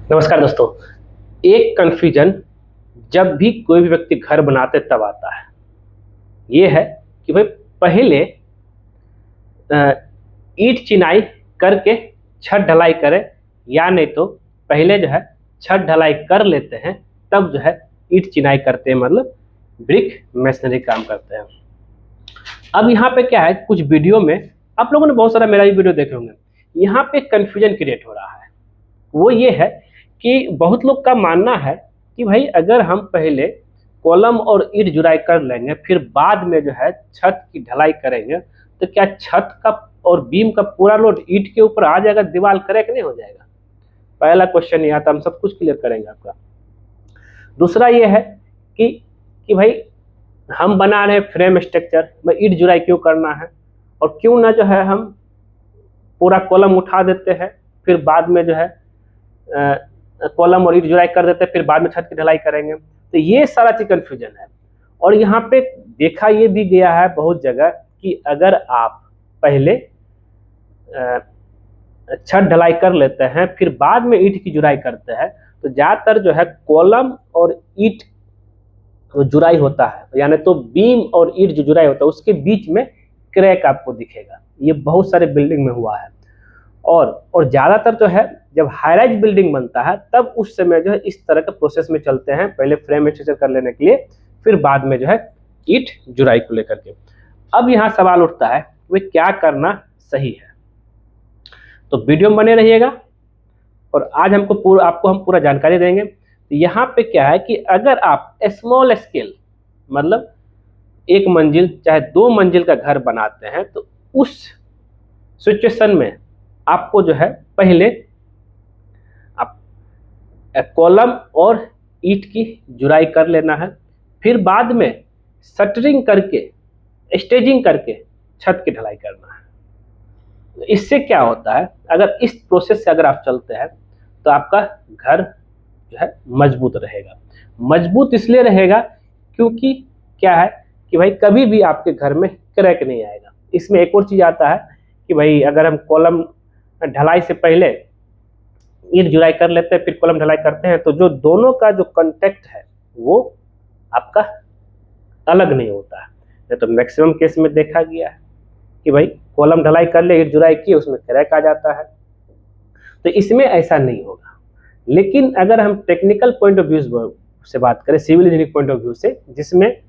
नमस्कार दोस्तों। एक कन्फ्यूजन जब भी कोई भी व्यक्ति घर बनाते तब आता है, ये है कि भाई पहले अ, ईंट चिनाई करके छत ढलाई करें या नहीं तो पहले जो है छत ढलाई कर लेते हैं तब जो है ईंट चिनाई करते हैं, मतलब ब्रिक मेसनरी काम करते हैं। अब यहाँ पे क्या है, कुछ वीडियो में आप लोगों ने बहुत सारा मेरा भी वीडियो देखे होंगे, यहाँ पे कन्फ्यूजन क्रिएट हो रहा है। वो ये है कि बहुत लोग का मानना है कि भाई अगर हम पहले कॉलम और ईंट जुड़ाई कर लेंगे फिर बाद में जो है छत की ढलाई करेंगे तो क्या छत का और बीम का पूरा लोड ईंट के ऊपर आ जाएगा, दीवार क्रैक नहीं हो जाएगा? पहला क्वेश्चन यहाँ था, हम सब कुछ क्लियर करेंगे आपका। दूसरा ये है कि भाई हम बना रहे फ्रेम स्ट्रक्चर में ईंट जुड़ाई क्यों करना है, और क्यों ना जो है हम पूरा कॉलम उठा देते हैं फिर बाद में जो है कॉलम और ईंट जुड़ाई कर देते हैं फिर बाद में छत की ढलाई करेंगे। तो ये सारा चीज कंफ्यूजन है। और यहाँ पे देखा ये भी गया है बहुत जगह कि अगर आप पहले छत ढलाई कर लेते हैं फिर बाद में ईंट की जुड़ाई करते हैं तो ज्यादातर जो है कॉलम और ईंट जुड़ाई होता है, यानी तो बीम और ईंट जो जुड़ाई होता है उसके बीच में क्रैक आपको दिखेगा। ये बहुत सारे बिल्डिंग में हुआ है। और ज्यादातर जो है जब हाई राइज बिल्डिंग बनता है तब उस समय जो है इस तरह के प्रोसेस में चलते हैं, पहले फ्रेम स्ट्रक्चर कर लेने के लिए फिर बाद में जो है ईंट जुड़ाई को लेकर के। अब यहाँ सवाल उठता है वे क्या करना सही है, तो वीडियो में बने रहिएगा और आज आपको हम पूरा जानकारी देंगे। तो यहाँ पे क्या है कि अगर आप स्मॉल स्केल मतलब एक मंजिल चाहे 2 मंजिल का घर बनाते हैं तो उस सिचुएशन में आपको जो है पहले आप कॉलम और ईंट की जुड़ाई कर लेना है, फिर बाद में शटरिंग करके स्टेजिंग करके छत की ढलाई करना है। इससे क्या होता है, अगर इस प्रोसेस से अगर आप चलते हैं तो आपका घर जो है मजबूत रहेगा। मजबूत इसलिए रहेगा क्योंकि क्या है कि भाई कभी भी आपके घर में क्रैक नहीं आएगा। इसमें एक और चीज आता है कि भाई अगर हम कॉलम ढलाई से पहले ईंट जुड़ाई कर लेते हैं फिर कॉलम ढलाई करते हैं तो जो दोनों का जो कांटेक्ट है वो आपका अलग नहीं होता है। नहीं तो मैक्सिमम केस में देखा गया है कि भाई कॉलम ढलाई कर ले ईंट जुड़ाई की उसमें क्रैक आ जाता है। तो इसमें ऐसा नहीं होगा। लेकिन अगर हम टेक्निकल पॉइंट ऑफ व्यू से बात करें, civil engineering point of view से, जिसमें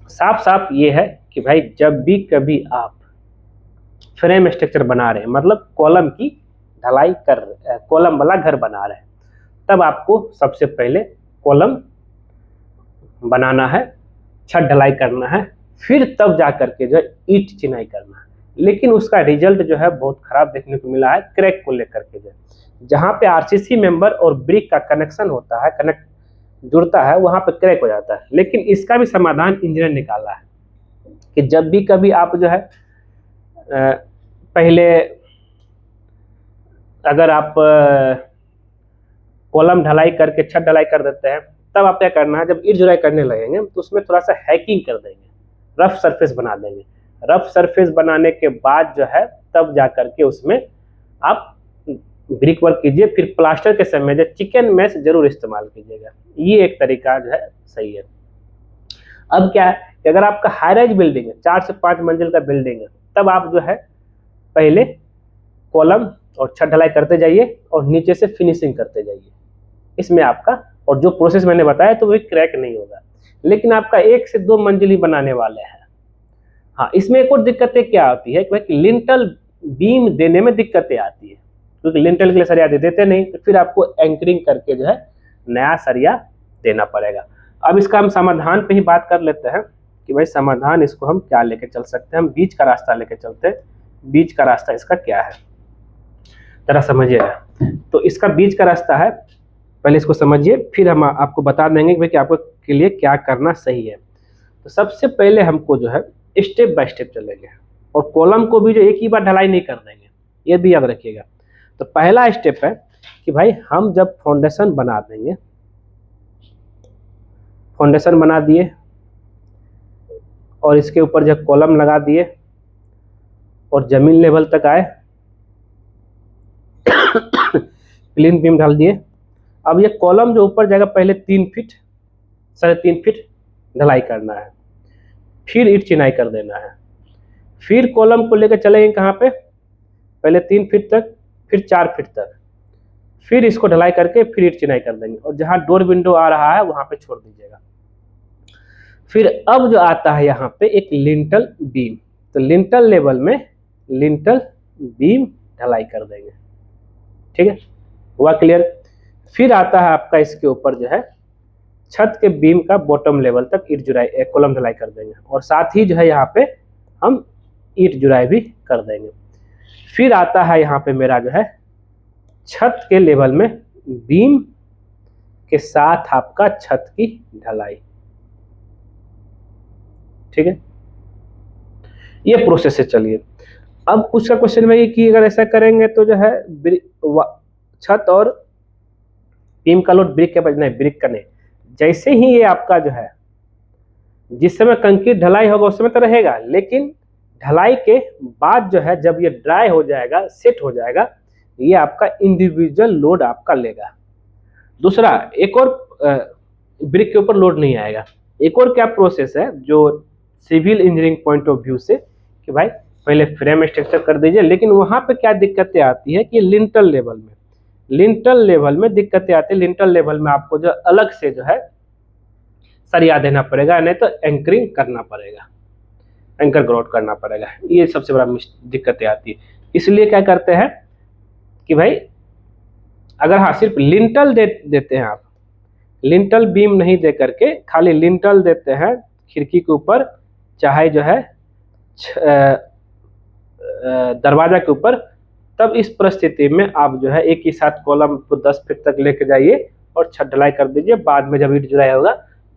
साफ साफ ये है कि भाई जब भी कभी आप फ्रेम स्ट्रक्चर बना रहे हैं मतलब कॉलम की ढलाई कर कॉलम वाला घर बना रहे हैं तब आपको सबसे पहले कॉलम बनाना है, छत ढलाई करना है, फिर तब जा करके जो है ईंट चिनाई करना है। लेकिन उसका रिजल्ट जो है बहुत खराब देखने को मिला है क्रैक को लेकर के। जो जहाँ पे आरसीसी मेंबर और ब्रिक का कनेक्शन होता है, कनेक्ट जुड़ता है, वहां पे क्रैक हो जाता है। लेकिन इसका भी समाधान इंजीनियर निकाला है कि जब भी कभी आप जो है पहले अगर आप कॉलम ढलाई करके छत ढलाई कर देते हैं तब आप क्या करना है, जब ईंट जुड़ाई करने लगेंगे तो उसमें थोड़ा सा हैकिंग कर देंगे, रफ सरफेस बना देंगे। रफ सरफेस बनाने के बाद जो है तब जा करके उसमें आप ब्रिक वर्क कीजिए, फिर प्लास्टर के समय जो चिकन मैश जरूर इस्तेमाल कीजिएगा। ये एक तरीका जो है सही है। अब क्या है कि अगर आपका हाई राइज बिल्डिंग है, 4 से 5 मंजिल का बिल्डिंग है, तब आप जो है पहले कॉलम और छत ढलाई करते जाइए और नीचे से फिनिशिंग करते जाइए। इसमें आपका और जो प्रोसेस मैंने बताया तो वही क्रैक नहीं होगा। लेकिन आपका 1 से 2 मंजिल ही बनाने वाले हैं। हाँ, इसमें एक और दिक्कतें क्या आती है कि लिंटल बीम देने में दिक्कतें आती है, क्योंकि लिंटल के लिए सरिया दे देते नहीं तो फिर आपको एंकरिंग करके जो है नया सरिया देना पड़ेगा। अब इसका हम समाधान पे ही बात कर लेते हैं कि भाई समाधान इसको हम क्या लेके चल सकते हैं। हम बीच का रास्ता लेके चलते हैं। बीच का रास्ता इसका क्या है जरा समझिएगा। तो इसका बीच का रास्ता है, पहले इसको समझिए फिर हम आपको बता देंगे कि आपको के लिए क्या करना सही है। तो सबसे पहले हमको जो है स्टेप बाय स्टेप चलेंगे और कॉलम को भी जो एक ही बार ढलाई नहीं कर देंगे, ये भी याद रखिएगा। तो पहला स्टेप है कि भाई हम जब फाउंडेशन बना देंगे, फाउंडेशन बना दिए और इसके ऊपर जब कॉलम लगा दिए और जमीन लेवल तक आए प्लेन बीम डाल दिए। अब ये कॉलम जो ऊपर जाएगा पहले 3 फीट 3.5 फीट ढलाई करना है, फिर ईंट चिनाई कर देना है, फिर कॉलम को लेकर चलेंगे कहाँ पे, पहले 3 फीट तक, फिर 4 फीट तक, फिर इसको ढलाई करके फिर ईंट चिनाई कर देंगे, और जहाँ डोर विंडो आ रहा है वहाँ पे छोड़ दीजिएगा। फिर अब जो आता है यहाँ पे एक लिंटल बीम, तो लिंटल लेवल में लिंटल बीम ढलाई कर देंगे। ठीक है, हुआ क्लियर। फिर आता है आपका इसके ऊपर जो है छत के बीम का बॉटम लेवल तक ईंट जुराई कॉलम ढलाई कर देंगे, और साथ ही जो है यहाँ पे हम ईंट जुराई भी कर देंगे। फिर आता है यहाँ पे मेरा जो है छत के लेवल में बीम के साथ आपका छत की ढलाई। ठीक है, ये प्रोसेस से चलिए। अब कुछ का क्वेश्चन में कि अगर ऐसा करेंगे तो जो है छत और बीम का लोड ब्रिक के बजाय, नहीं ब्रिक का नहीं, जैसे ही ये आपका जो है जिस समय कंक्रीट ढलाई होगा उस समय तो रहेगा, लेकिन ढलाई के बाद जो है जब ये ड्राई हो जाएगा, सेट हो जाएगा, ये आपका इंडिविजुअल लोड आपका लेगा। दूसरा, एक और ब्रिक के ऊपर लोड नहीं आएगा। एक और क्या प्रोसेस है जो civil engineering point of view से, कि भाई पहले फ्रेम स्ट्रक्चर कर दीजिए, लेकिन वहां पे क्या दिक्कतें आती है कि लिंटल लेवल में दिक्कतें आती है। लिंटल लेवल में आपको जो अलग से जो है सरिया देना पड़ेगा, नहीं तो एंकरिंग करना पड़ेगा, एंकर ग्राउट करना पड़ेगा। ये सबसे बड़ा दिक्कतें आती है। इसलिए क्या करते हैं कि भाई अगर हाँ सिर्फ लिंटल देते हैं आप, लिंटल बीम नहीं दे करके खाली लिंटल देते हैं खिड़की के ऊपर, चाहे जो है दरवाजा के ऊपर, तब इस परिस्थिति में आप जो है एक ही साथ कॉलम को 10 फीट तक लेके जाइए और छत ढलाई कर दीजिए। बाद में जब ईंट जुराई होगा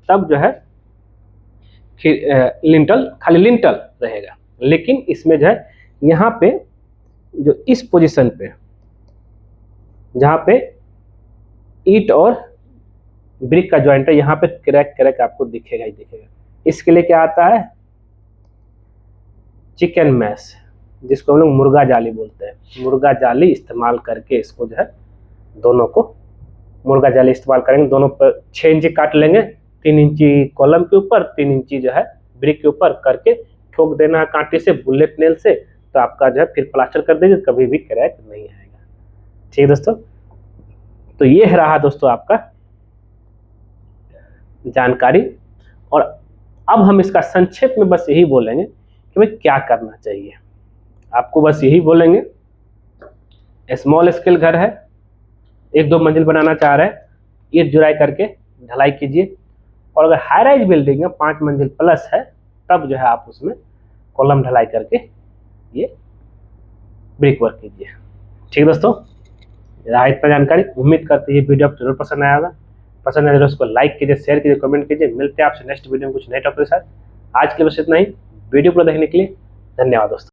तब जो है लिंटल, खाली लिंटल रहेगा। लेकिन इसमें जो है यहाँ पे जो इस पोजीशन पे जहाँ पे ईंट और ब्रिक का जॉइंट है, यहाँ पे क्रैक आपको दिखेगा ही दिखेगा। इसके लिए क्या आता है, चिकन मैश, जिसको हम लोग मुर्गा जाली बोलते हैं। मुर्गा जाली इस्तेमाल करके इसको जो है दोनों को मुर्गा जाली इस्तेमाल करेंगे, दोनों पर 6 इंची काट लेंगे, 3 इंची कॉलम के ऊपर, 3 इंची जो है ब्रिक के ऊपर करके ठोक देना है कांटे से, बुलेट नेल से, तो आपका जो है फिर प्लास्टर कर दीजिए, कभी भी क्रैक नहीं आएगा। ठीक है दोस्तों, तो ये रहा दोस्तों आपका जानकारी। और अब हम इसका संक्षेप में बस यही बोलेंगे कि भाई क्या करना चाहिए। आपको बस यही बोलेंगे, स्मॉल स्केल घर है, 1-2 मंजिल बनाना चाह रहे हैं, ईंट जुराई करके ढलाई कीजिए। और अगर हाई राइज बिल्डिंग है 5 मंजिल प्लस है, तब जो है आप उसमें कॉलम ढलाई करके ये ब्रिक वर्क कीजिए। ठीक दोस्तों, रहा इतना जानकारी। उम्मीद करते हैं ये वीडियो आपको जरूर पसंद आया होगा। पसंद आए तो उसको लाइक कीजिए, शेयर कीजिए, कमेंट कीजिए। मिलते हैं आपसे नेक्स्ट वीडियो में कुछ नए टॉपिक के साथ। आज के लिए बस इतना ही। वीडियो को देखने के लिए धन्यवाद दोस्तों।